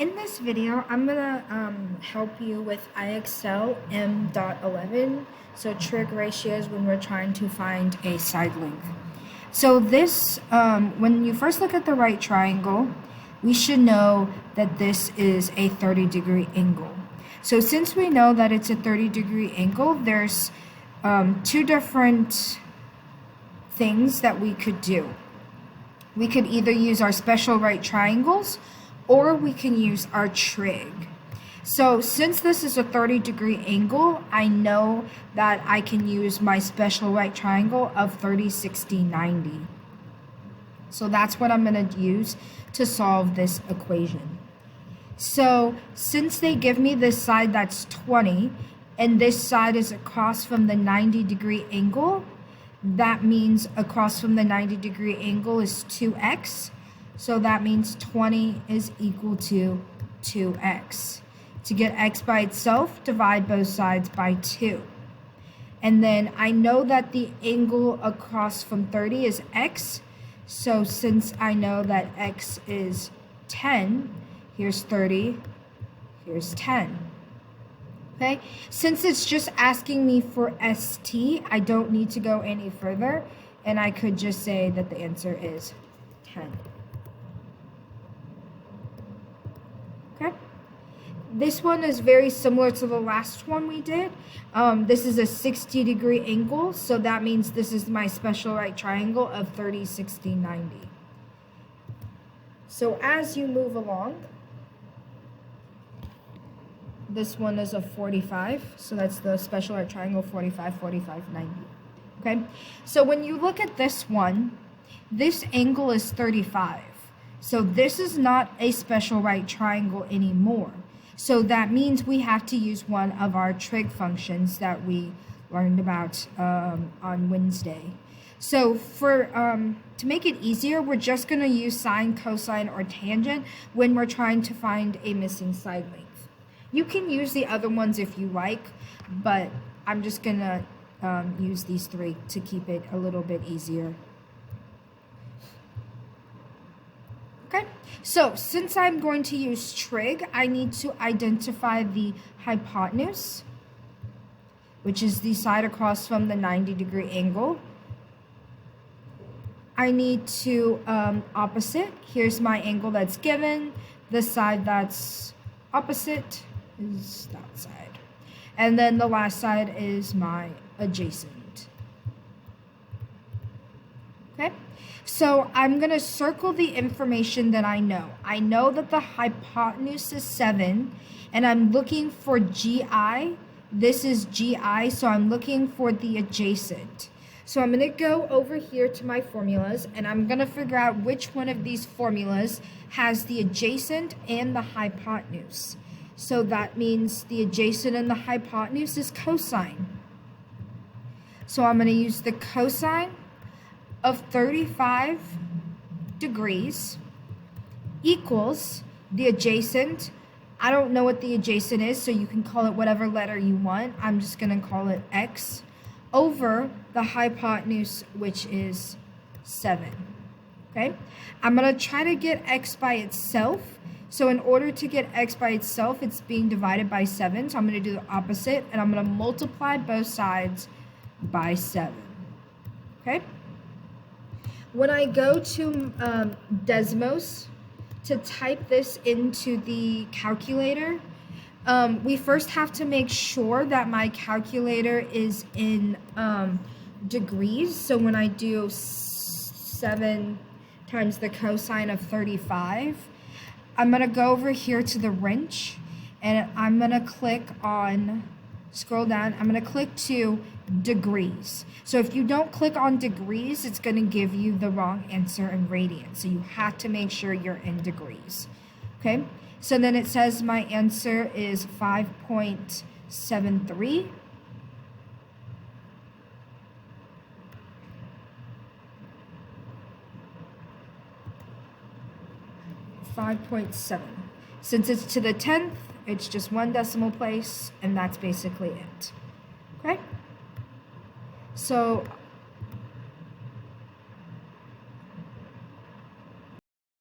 In this video, I'm gonna help you with IXL M.11, so trig ratios when we're trying to find a side length. So this, when you first look at the right triangle, we should know that this is a 30-degree angle. So since we know that it's a 30-degree angle, there's two different things that we could do. We could either use our special right triangles, or we can use our trig. So since this is a 30-degree angle, I know that I can use my special right triangle of 30, 60, 90. So that's what I'm going to use to solve this equation. So since they give me this side that's 20, and this side is across from the 90-degree angle, that means across from the 90-degree angle is 2x. So that means 20 is equal to 2x. To get x by itself, divide both sides by 2. And then I know that the angle across from 30 is x. So since I know that x is 10, here's 30, here's 10. Okay? Since it's just asking me for ST, I don't need to go any further. And I could just say that the answer is 10. Okay. This one is very similar to the last one we did. This is a 60-degree angle, so that means this is my special right triangle of 30, 60, 90. So as you move along, this one is a 45, so that's the special right triangle 45, 45, 90. Okay, so when you look at this one, this angle is 35. So this is not a special right triangle anymore. So that means we have to use one of our trig functions that we learned about on Wednesday. So for to make it easier, we're just going to use sine, cosine, or tangent when we're trying to find a missing side length. You can use the other ones if you like, but I'm just going to use these three to keep it a little bit easier. Okay, so since I'm going to use trig, I need to identify the hypotenuse, which is the side across from the 90-degree angle. I need to opposite. Here's my angle that's given. The side that's opposite is that side. And then the last side is my adjacent. Okay? So I'm going to circle the information that I know. I know that the hypotenuse is 7, and I'm looking for GI. This is GI, so I'm looking for the adjacent. So I'm going to go over here to my formulas, and I'm going to figure out which one of these formulas has the adjacent and the hypotenuse. So that means the adjacent and the hypotenuse is cosine. So I'm going to use the cosine of 35 degrees equals the adjacent. I don't know what the adjacent is, so you can call it whatever letter you want. I'm just going to call it x over the hypotenuse, which is 7. Okay? I'm going to try to get x by itself. So in order to get x by itself, it's being divided by 7. So I'm going to do the opposite, and I'm going to multiply both sides by 7. Okay? When I go to Desmos to type this into the calculator, we first have to make sure that my calculator is in degrees. So when I do 7 times the cosine of 35, I'm going to go over here to the wrench, and I'm going to click on, scroll down, I'm going to click to degrees. So if you don't click on degrees, it's going to give you the wrong answer in radians. So you have to make sure you're in degrees. Okay? So then it says my answer is 5.73. .7. Since it's to the 10th, it's just one decimal place, and that's basically it. Okay? So